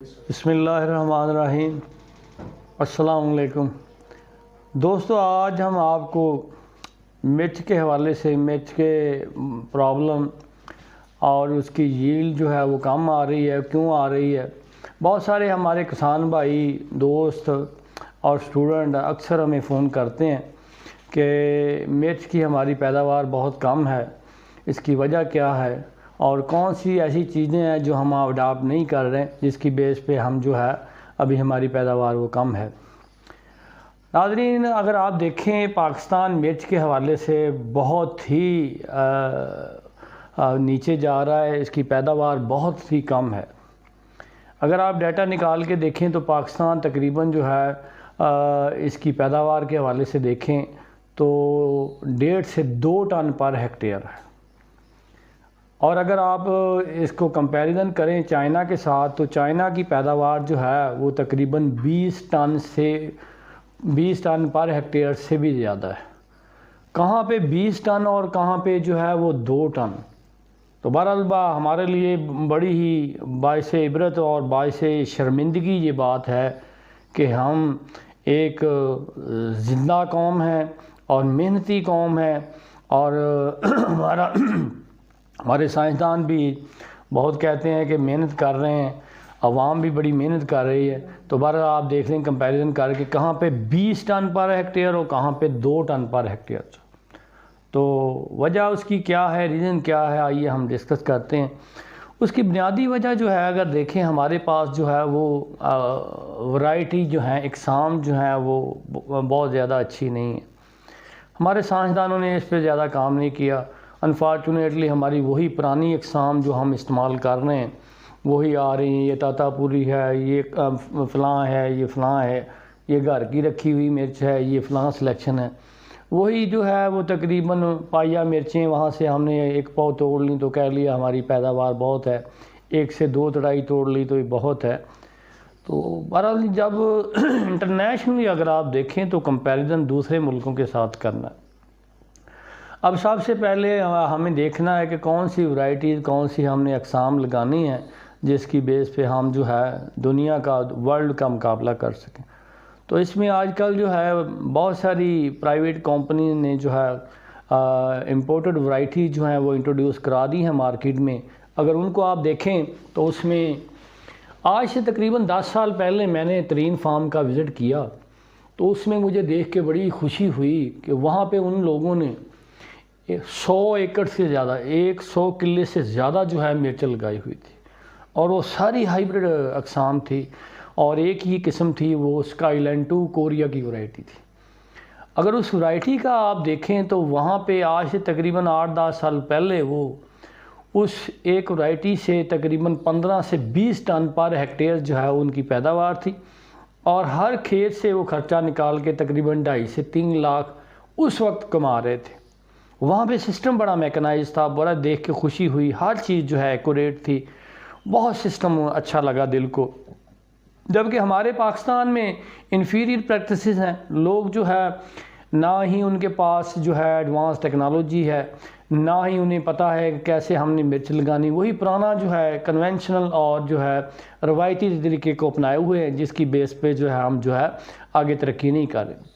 बिस्मिल्लाहिर्रहमानिर्रहीम। अस्सलाम वालेकुम दोस्तों, आज हम आपको मिर्च के हवाले से मिर्च के प्रॉब्लम और उसकी यील्ड जो है वो कम आ रही है, क्यों आ रही है। बहुत सारे हमारे किसान भाई, दोस्त और स्टूडेंट अक्सर हमें फ़ोन करते हैं कि मिर्च की हमारी पैदावार बहुत कम है, इसकी वजह क्या है और कौन सी ऐसी चीज़ें हैं जो हम अडॉप्ट नहीं कर रहे हैं जिसकी बेस पे हम जो है अभी हमारी पैदावार वो कम है। नाज़रीन, अगर आप देखें पाकिस्तान मिर्च के हवाले से बहुत ही नीचे जा रहा है, इसकी पैदावार बहुत ही कम है। अगर आप डाटा निकाल के देखें तो पाकिस्तान तकरीबन जो है इसकी पैदावार के हवाले से देखें तो 1.5 से 2 टन पर हेक्टेयर है। और अगर आप इसको कंपैरिजन करें चाइना के साथ तो चाइना की पैदावार जो है वो तकरीबन 20 टन पर हेक्टेयर से भी ज़्यादा है। कहाँ पे 20 टन और कहाँ पे जो है वो 2 टन। तो बहरहाल हमारे लिए बड़ी ही बाइस इबरत और बाइस शर्मिंदगी ये बात है कि हम एक ज़िंदा कौम है और मेहनती कौम है और हमारे साइंसदान भी बहुत कहते हैं कि मेहनत कर रहे हैं, अवाम भी बड़ी मेहनत कर रही है। तो बहरहाल आप देख लें कंपैरिजन करके कहाँ पे 20 टन पर हेक्टेयर और कहाँ पे 2 टन पर हेक्टेयर। तो वजह उसकी क्या है, रीज़न क्या है, आइए हम डिस्कस करते हैं। उसकी बुनियादी वजह जो है अगर देखें हमारे पास जो है वो वैरायटी जो है इकसाम जो है वो बहुत ज़्यादा अच्छी नहीं है। हमारे साइंसदानों ने इस पर ज़्यादा काम नहीं किया। अनफॉर्चुनेटली हमारी वही पुरानी इकसाम जो हम इस्तेमाल कर रहे हैं वही आ रही हैं। ये तातापुरी है, ये फ़लाँ है, ये फ़लाँ है, ये घर की रखी हुई मिर्च है, ये फ़लाँ सिलेक्शन है। वही जो है वो तकरीबन पाया मिर्चें वहाँ से हमने एक पाव तोड़ ली तो कह लिया हमारी पैदावार बहुत है, 1 से 2 तड़ाई तोड़ ली तो ये बहुत है। तो बहरहाल जब इंटरनेशनली अगर आप देखें तो कंपैरिजन दूसरे मुल्कों के साथ करना है। अब सबसे पहले हमें देखना है कि कौन सी वैरायटीज़, कौन सी हमने अक़साम लगानी है जिसकी बेस पे हम जो है दुनिया का, वर्ल्ड का मुकाबला कर सकें। तो इसमें आजकल जो है बहुत सारी प्राइवेट कंपनी ने जो है इंपोर्टेड वैरायटी जो है वो इंट्रोड्यूस करा दी है मार्केट में। अगर उनको आप देखें तो उसमें आज से तकरीबन 10 साल पहले मैंने तरीन फार्म का विज़िट किया तो उसमें मुझे देख के बड़ी खुशी हुई कि वहाँ पे उन लोगों ने 100 एकड़ से ज़्यादा, 100 किले से ज़्यादा जो है मिर्च लगाई हुई थी और वो सारी हाइब्रिड अक़साम थी और एक ही किस्म थी, वो स्काईलैंड 2 कोरिया की वैरायटी थी। अगर उस वैरायटी का आप देखें तो वहाँ पे आज से तकरीबन 8-10 साल पहले वो उस एक वैरायटी से तकरीबन 15 से 20 टन पर हेक्टेयर जो है उनकी पैदावार थी और हर खेत से वो खर्चा निकाल के तकरीबन 2.5 से 3 लाख उस वक्त कमा रहे थे। वहाँ पे सिस्टम बड़ा मैकेनाइज था, बड़ा देख के खुशी हुई, हर चीज़ जो है एक्यूरेट थी, बहुत सिस्टम अच्छा लगा दिल को। जबकि हमारे पाकिस्तान में इन्फीरियर प्रैक्टिसेस हैं, लोग जो है ना ही उनके पास जो है एडवांस टेक्नोलॉजी है, ना ही उन्हें पता है कि कैसे हमने मिर्च लगानी। वही पुराना जो है कन्वेंशनल और जो है रवायती तरीके को अपनाए हुए हैं जिसकी बेस पे जो है हम जो है आगे तरक्की नहीं कर रहे।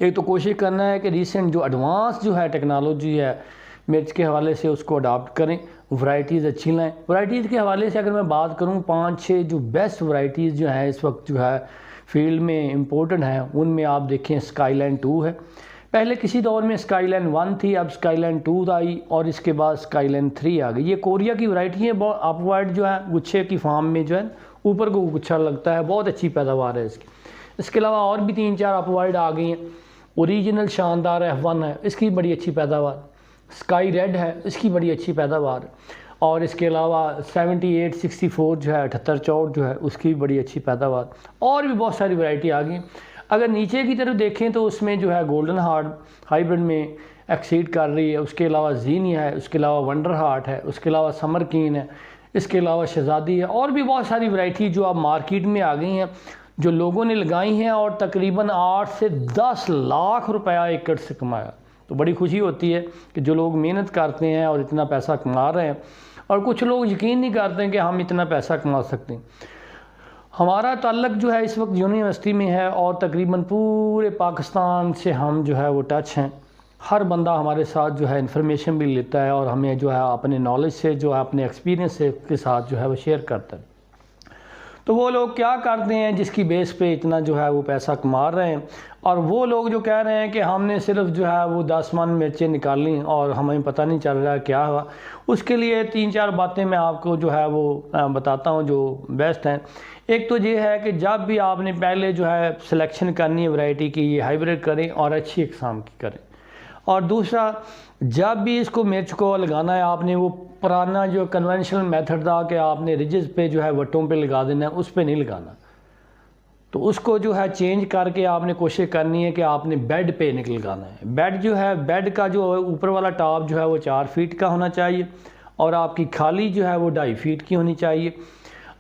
एक तो कोशिश करना है कि रिसेंट जो एडवांस जो है टेक्नोलॉजी है मिर्च के हवाले से उसको अडॉप्ट करें, वैरायटीज़ अच्छी लाएँ। वैरायटीज़ के हवाले से अगर मैं बात करूं 5-6 जो बेस्ट वैरायटीज़ जो हैं इस वक्त जो है फील्ड में इम्पोर्टेंट हैं, उनमें आप देखें स्काईलैंड 2 है। पहले किसी दौर में स्काईलैंड 1 थी, अब स्काईलैंड 2 आई और इसके बाद स्काईलैंड 3 आ गई। ये कोरिया की वैरायटी है, बहुत अपवर्ड जो है गुच्छे की फार्म में जो है ऊपर को गुच्छा लगता है, बहुत अच्छी पैदावार है इसकी। इसके अलावा और भी 3-4 अपवर्ड आ गई हैं। ओरिजिनल शानदार F1 है, इसकी बड़ी अच्छी पैदावार। स्काई रेड है, इसकी बड़ी अच्छी पैदावार। और इसके अलावा 7864 जो है 7864 जो है उसकी भी बड़ी अच्छी पैदावार। और भी बहुत सारी वैरायटी आ गई। अगर नीचे की तरफ देखें तो उसमें जो है गोल्डन हार्ट हाइब्रिड में एक्सीड कर रही है, उसके अलावा जीनिया है, उसके अलावा वंडर हार्ट है, उसके अलावा समर कीन है, इसके अलावा शहजादी है। और भी बहुत सारी वैरायटी जो अब मार्केट में आ गई हैं जो लोगों ने लगाई हैं और तकरीबन 8 से 10 लाख रुपया एकड़ से कमाया। तो बड़ी खुशी होती है कि जो लोग मेहनत करते हैं और इतना पैसा कमा रहे हैं, और कुछ लोग यकीन नहीं करते हैं कि हम इतना पैसा कमा सकते हैं। हमारा ताल्लुक़ जो है इस वक्त यूनिवर्सिटी में है और तकरीबन पूरे पाकिस्तान से हम जो है वो टच हैं। हर बंदा हमारे साथ जो है इन्फॉर्मेशन भी लेता है और हमें जो है अपने नॉलेज से जो है अपने एक्सपीरियंस से के साथ जो है वो शेयर करता है। तो वो लोग क्या करते हैं जिसकी बेस पे इतना जो है वो पैसा कमा रहे हैं, और वो लोग जो कह रहे हैं कि हमने सिर्फ जो है वो 10 मन मिर्चें निकाली और हमें पता नहीं चल रहा क्या हुआ। उसके लिए 3-4 बातें मैं आपको जो है वो बताता हूँ जो बेस्ट हैं। एक तो ये है कि जब भी आपने पहले जो है सिलेक्शन करनी है वैरायटी की, ये हाइब्रिड करें और अच्छी इकसाम की करें। और दूसरा, जब भी इसको मिर्च को लगाना है आपने वो पुराना जो कन्वेंशनल मेथड था कि आपने रिजेस पे जो है वट्टों पे लगा देना है, उस पे नहीं लगाना। तो उसको जो है चेंज करके आपने कोशिश करनी है कि आपने बेड पे लगाना है। बेड जो है, बेड का जो ऊपर वाला टॉप जो है वो 4 फीट का होना चाहिए और आपकी खाली जो है वो 2.5 फीट की होनी चाहिए।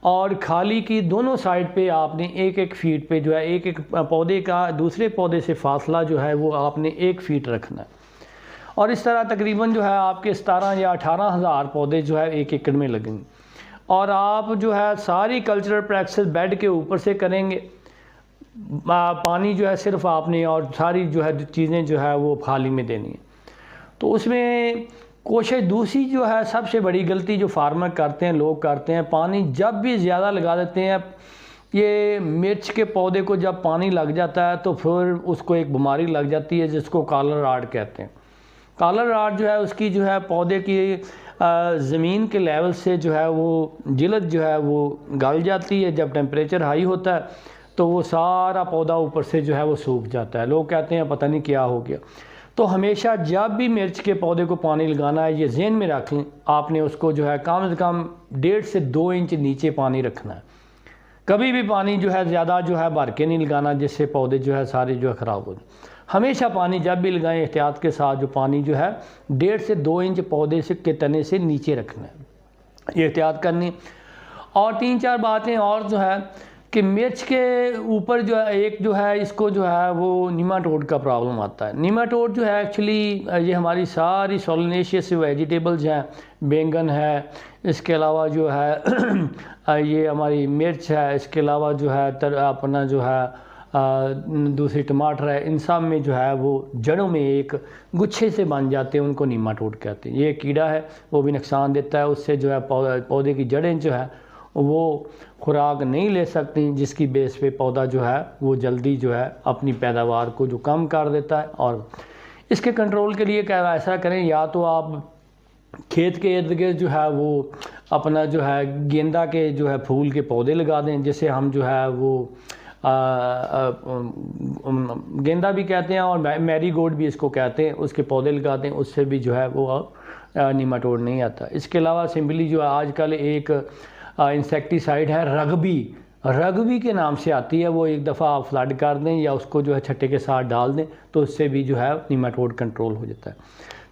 और खाली की दोनों साइड पे आपने 1-1 फीट पे जो है एक पौधे का दूसरे पौधे से फासला जो है वो आपने 1 फीट रखना है। और इस तरह तकरीबन जो है आपके 17 या 18 हज़ार पौधे जो है 1 एकड़ में लगेंगे। और आप जो है सारी कल्चरल प्रैक्टिस बेड के ऊपर से करेंगे। पानी जो है सिर्फ आपने और सारी जो है चीज़ें जो है वो खाली में देनी है। तो उसमें कोशिश दूसरी जो है सबसे बड़ी गलती जो फार्मर करते हैं, लोग करते हैं, पानी जब भी ज़्यादा लगा देते हैं। ये मिर्च के पौधे को जब पानी लग जाता है तो फिर उसको एक बीमारी लग जाती है जिसको कॉलर रॉट कहते हैं। कॉलर रॉट जो है उसकी जो है पौधे की ज़मीन के लेवल से जो है वो जिल्द जो है वो गल जाती है। जब टेम्परेचर हाई होता है तो वो सारा पौधा ऊपर से जो है वो सूख जाता है। लोग कहते हैं पता नहीं क्या हो गया। तो हमेशा जब भी मिर्च के पौधे को पानी लगाना है, ये ज़हन में रख लें, आपने उसको जो है कम से कम 1.5 से 2 इंच नीचे पानी रखना है। कभी भी पानी जो है ज़्यादा जो है भर के नहीं लगाना जिससे पौधे जो है सारे जो है ख़राब हो जाए। हमेशा पानी जब भी लगाएं एहतियात के साथ जो पानी जो है 1.5 से 2 इंच पौधे से के तने से नीचे रखना है, ये एहतियात करनी। और 3-4 बातें और जो है कि मिर्च के ऊपर जो है एक जो है इसको जो है वो निमाटोड का प्रॉब्लम आता है। निमाटोड जो है एक्चुअली ये हमारी सारी सोलनेशियस वेजिटेबल्स हैं, बैंगन है, इसके अलावा जो है ये हमारी मिर्च है, इसके अलावा जो है अपना जो है दूसरी टमाटर है, इन सब में जो है वो जड़ों में एक गुच्छे से बन जाते हैं, उनको निमाटोड कहते हैं। ये कीड़ा है, वो भी नुकसान देता है। उससे जो है पौधे की जड़ें जो है वो खुराक नहीं ले सकती, जिसकी बेस पे पौधा जो है वो जल्दी जो है अपनी पैदावार को जो कम कर देता है। और इसके कंट्रोल के लिए क्या ऐसा करें, या तो आप खेत के इर्द गिर्द जो है वो अपना जो है गेंदा के जो है फूल के पौधे लगा दें, जिससे हम जो है वो गेंदा भी कहते हैं और मैरीगोल्ड भी इसको कहते हैं, उसके पौधे लगा दें, उससे भी जो है वो निमाटोड नहीं आता। इसके अलावा सिंपली जो आजकल एक इंसेक्टिसाइड है रग्बी के नाम से आती है, वो एक दफ़ा आप फ्लड कर दें या उसको जो है छट्टे के साथ डाल दें तो उससे भी जो है निमाटोड कंट्रोल हो जाता है।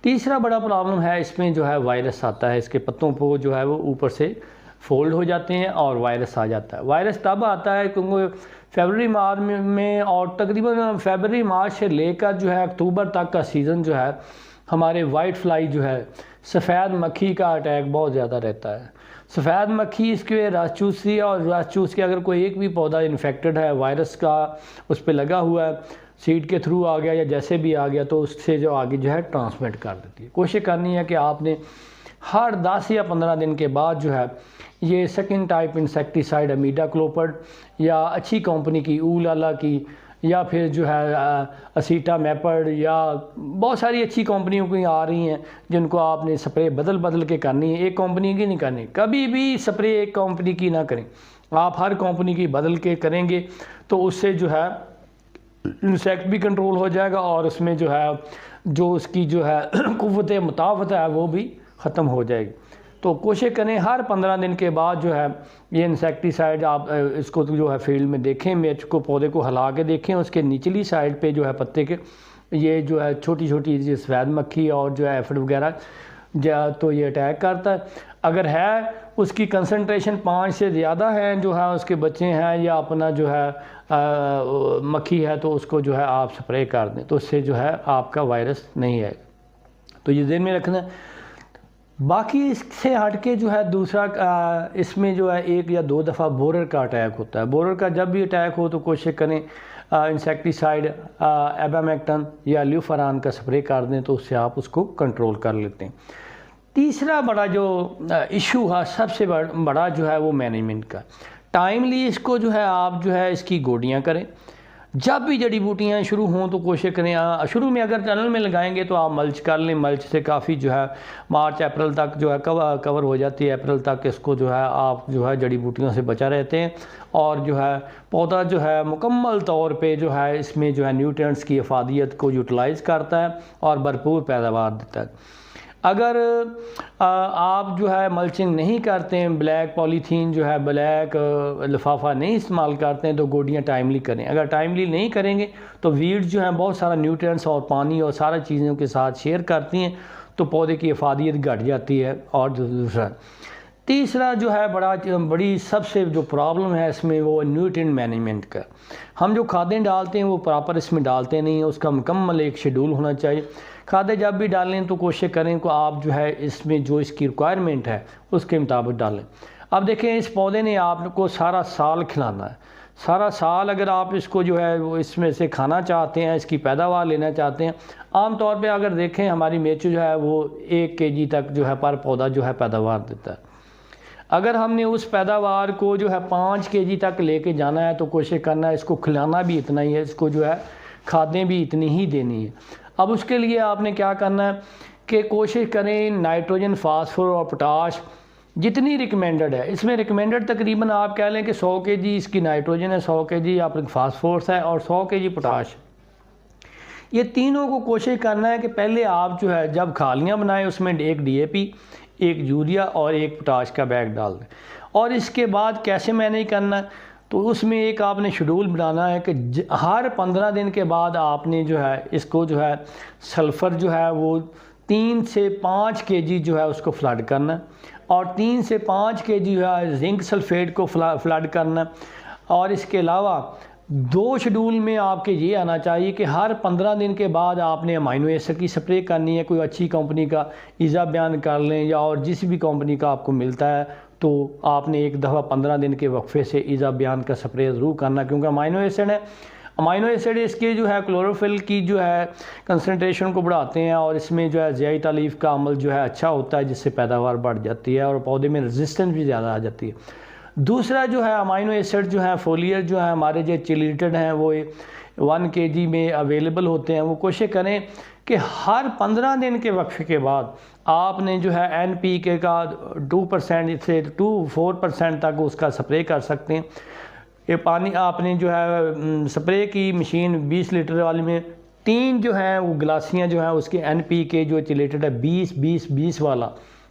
तीसरा बड़ा प्रॉब्लम है इसमें जो है वायरस आता है। इसके पत्तों को जो है वो ऊपर से फोल्ड हो जाते हैं और वायरस आ जाता है। वायरस तब आता है क्योंकि फरवरी मार्च में और तकरीबन फरवरी मार्च से लेकर जो है अक्टूबर तक का सीज़न जो है हमारे वाइट फ्लाई जो है सफ़ेद मक्खी का अटैक बहुत ज़्यादा रहता है। सफ़ेद मक्खी इसके रस चूसती है और रस चूस के अगर कोई एक भी पौधा इन्फेक्टेड है वायरस का उस पर लगा हुआ है, सीड के थ्रू आ गया या जैसे भी आ गया, तो उससे जो आगे जो है ट्रांसमिट कर देती है। कोशिश करनी है कि आपने हर 10 या 15 दिन के बाद जो है ये सेकंड टाइप इंसेक्टिसाइड इमिडाक्लोपिड या अच्छी कंपनी की ऊलाला की या फिर जो है असीटामेपिड या बहुत सारी अच्छी कंपनियों की आ रही हैं जिनको आपने स्प्रे बदल बदल के करनी है, एक कंपनी की नहीं करनी। कभी भी स्प्रे एक कंपनी की ना करें, आप हर कंपनी की बदल के करेंगे तो उससे जो है इंसेक्ट भी कंट्रोल हो जाएगा और उसमें जो है जो उसकी जो है कुव्वत मुतावत है वो भी ख़त्म हो जाएगी। तो कोशिश करें हर 15 दिन के बाद जो है ये इंसेक्टिसाइड आप इसको जो है फील्ड में देखें, मिर्च को पौधे को हिला के देखें, उसके निचली साइड पे जो है पत्ते के ये जो है छोटी छोटी सफ़ेद मक्खी और जो है एफिड वगैरह तो ये अटैक करता है। अगर है उसकी कंसंट्रेशन 5 से ज़्यादा है जो है उसके बच्चे हैं या अपना जो है मक्खी है तो उसको जो है आप स्प्रे कर दें, तो उससे जो है आपका वायरस नहीं आएगा। तो ये ध्यान में रखना है। बाकी इससे हट के जो है दूसरा इसमें जो है 1 या 2 दफ़ा बोरर का अटैक होता है। बोरर का जब भी अटैक हो तो कोशिश करें इंसेक्टिसाइड एबामेक्टन या ल्यूफरान का स्प्रे कर दें, तो उससे आप उसको कंट्रोल कर लेते हैं। तीसरा बड़ा जो इशू है, सबसे बड़ा जो है वो मैनेजमेंट का। टाइमली इसको जो है आप जो है इसकी गोडियाँ करें। जब भी जड़ी बूटियाँ शुरू हों तो कोशिश करें, शुरू में अगर टनल में लगाएंगे तो आप मल्च कर लें। मल्च से काफ़ी जो है मार्च अप्रैल तक जो है कवर हो जाती है। अप्रैल तक इसको जो है आप जो है जड़ी बूटियों से बचा रहते हैं और जो है पौधा जो है मुकम्मल तौर पे जो है इसमें जो है न्यूट्रिएंट्स की अफादियत को यूटिलाइज़ करता है और भरपूर पैदावार देता है। अगर आप जो है मल्चिंग नहीं करते हैं, ब्लैक पॉलीथीन जो है ब्लैक लिफाफा नहीं इस्तेमाल करते हैं, तो गोडियाँ टाइमली करें। अगर टाइमली नहीं करेंगे तो वीड्स जो हैं बहुत सारा न्यूट्रिएंट्स और पानी और सारा चीज़ों के साथ शेयर करती हैं, तो पौधे की अफादियत घट जाती है। और दूसरा तीसरा जो है बड़ी सबसे जो प्रॉब्लम है इसमें वो न्यूट्रिएंट मैनेजमेंट का। हम जो खादें डालते हैं वो प्रॉपर इसमें डालते नहीं हैं, उसका मुकम्मल एक शेड्यूल होना चाहिए। खादें जब भी डालें तो कोशिश करें कि आप जो है इसमें जो इसकी रिक्वायरमेंट है उसके मुताबिक डालें। अब देखें, इस पौधे ने आपको सारा साल खिलाना है। सारा साल अगर आप इसको जो है वो इसमें से खाना चाहते हैं, इसकी पैदावार लेना चाहते हैं, आम तौर पे अगर देखें हमारी मिर्च जो है वो 1 kg तक जो है पर पौधा जो है पैदावार देता है। अगर हमने उस पैदावार को जो है 5 kg तक लेके जाना है तो कोशिश करना है इसको खिलाना भी इतना ही है, इसको जो है खादें भी इतनी ही देनी है। अब उसके लिए आपने क्या करना है कि कोशिश करें नाइट्रोजन, फास्फोर और पोटाश जितनी रिकमेंडेड है, इसमें रिकमेंडेड तकरीबन आप कह लें कि 100 kg इसकी नाइट्रोजन है, 100 kg आप फास्फोरस है और 100 kg पोटाश। ये तीनों को कोशिश करना है कि पहले आप जो है जब खालियाँ बनाएं उसमें 1 DAP, 1 यूरिया और 1 पोटाश का बैग डाल दें। और इसके बाद कैसे मैनेज करना है, तो उसमें एक आपने शेड्यूल बनाना है कि हर 15 दिन के बाद आपने जो है इसको जो है सल्फ़र जो है वो 3 से 5 kg जो है उसको फ्लड करना है और 3 से 5 kg जो है जिंक सल्फेट को फ्लड करना है। और इसके अलावा 2 शेड्यूल में आपके ये आना चाहिए कि हर 15 दिन के बाद आपने अमाइनो एसिड की स्प्रे करनी है। कोई अच्छी कंपनी का इज़ाबियान कर लें या और जिस भी कंपनी का आपको मिलता है तो आपने एक दफ़ा 15 दिन के वक्फे से इज़ाबियान का स्प्रे ज़रूर करना, क्योंकि अमाइनो एसिड है। अमाइनो एसिड इसके जो है क्लोरोफिल की जो है कंसनट्रेशन को बढ़ाते हैं और इसमें जो है ज़ियाई तालीफ का अमल जो है अच्छा होता है, जिससे पैदावार बढ़ जाती है और पौधे में रेजिस्टेंस भी ज़्यादा आ जाती है। दूसरा जो है अमाइनो एसिड जो है फोलियर जो है हमारे जो चिलेटेड हैं वो 1 kg में अवेलेबल होते हैं। वो कोशिश करें कि हर 15 दिन के वक्फे के बाद आपने जो है NPK का 2% से 4% तक उसका स्प्रे कर सकते हैं। ये पानी आपने जो है स्प्रे की मशीन 20 लीटर वाली में 3 जो है वो गिलासियाँ जो है उसके NPK जो चिलेटेड है 20-20-20 वाला,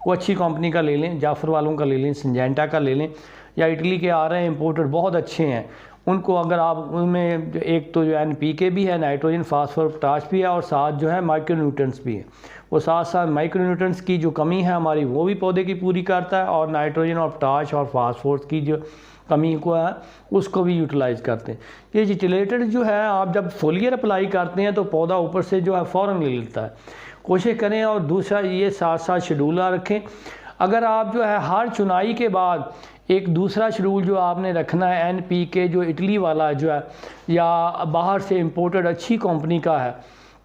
वो अच्छी कंपनी का ले लें, जाफर वालों का ले लें, सिंजेंटा का ले लें, या इटली के आ रहे हैं इम्पोर्टेड बहुत अच्छे हैं उनको। अगर आप उनमें एक तो जो NPK भी है, नाइट्रोजन, फास्फोर, पोटाश भी है और साथ जो है माइक्रोन्यूट्रिएंट्स भी है। वो साथ साथ माइक्रोन्यूट्रिएंट्स की जो कमी है हमारी वो भी पौधे की पूरी करता है और नाइट्रोजन और पोटाश और फास्फोरस की जो कमी को है उसको भी यूटिलाइज़ करते हैं। ये चिलेटेड जो है आप जब फोलियर अप्लाई करते हैं तो पौधा ऊपर से जो है फ़ौरन ले लेता है। कोशिश करें। और दूसरा ये साथ साथ शेड्यूल रखें। अगर आप जो है हर चुनाई के बाद एक दूसरा शेड्यूल जो आपने रखना है NPK जो इटली वाला जो है या बाहर से इम्पोर्टेड अच्छी कंपनी का है,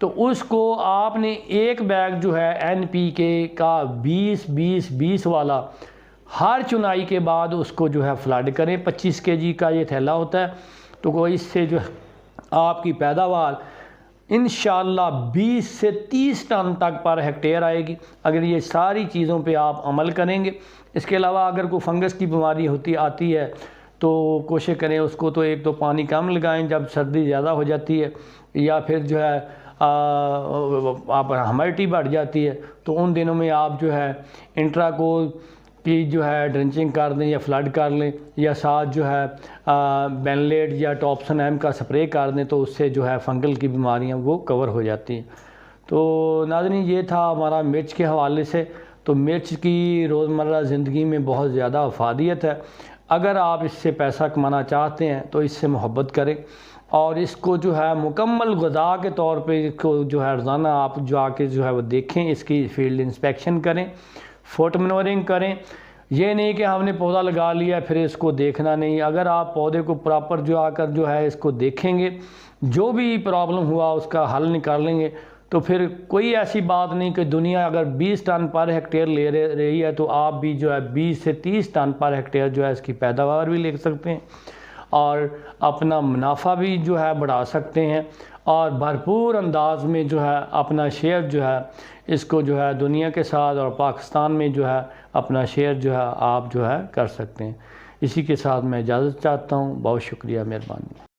तो उसको आपने एक बैग जो है NPK का 20-20-20 वाला हर चुनाई के बाद उसको जो है फ्लड करें। 25 kg का ये थैला होता है, तो वो इससे जो आपकी पैदावार इंशाअल्लाह 20 से 30 टन तक पर हेक्टेयर आएगी, अगर ये सारी चीज़ों पे आप अमल करेंगे। इसके अलावा अगर कोई फंगस की बीमारी आती है तो कोशिश करें उसको तो एक तो पानी कम लगाएं जब सर्दी ज़्यादा हो जाती है, या फिर जो है आप ह्यूमिडिटी बढ़ जाती है तो उन दिनों में आप जो है इंट्राकोल की जो है ड्रेंचिंग कर दें या फ्लड कर लें, या साथ जो है बेनलेट या टॉप्सन एम का स्प्रे कर दें, तो उससे जो है फंगल की बीमारियां वो कवर हो जाती हैं। तो नाज़रीन ये था हमारा मिर्च के हवाले से। तो मिर्च की रोज़मर्रा ज़िंदगी में बहुत ज़्यादा अफादियत है। अगर आप इससे पैसा कमाना चाहते हैं तो इससे मोहब्बत करें और इसको जो है मुकम्मल ग़िज़ा के तौर पे इसको जो है रोज़ाना आप जो आके जो है वो देखें, इसकी फील्ड इंस्पेक्शन करें, फुट मनोरिंग करें। ये नहीं कि हमने पौधा लगा लिया फिर इसको देखना नहीं। अगर आप पौधे को प्रॉपर जो आकर जो है इसको देखेंगे, जो भी प्रॉब्लम हुआ उसका हल निकालेंगे, तो फिर कोई ऐसी बात नहीं कि दुनिया अगर 20 टन पर हेक्टेयर ले रही है तो आप भी जो है 20 से 30 टन पर हेक्टेयर जो है इसकी पैदावार भी ले सकते हैं और अपना मुनाफा भी जो है बढ़ा सकते हैं और भरपूर अंदाज में जो है अपना शेयर जो है इसको जो है दुनिया के साथ और पाकिस्तान में जो है अपना शेयर जो है आप जो है कर सकते हैं। इसी के साथ मैं इजाज़त चाहता हूँ। बहुत शुक्रिया, मेहरबानी।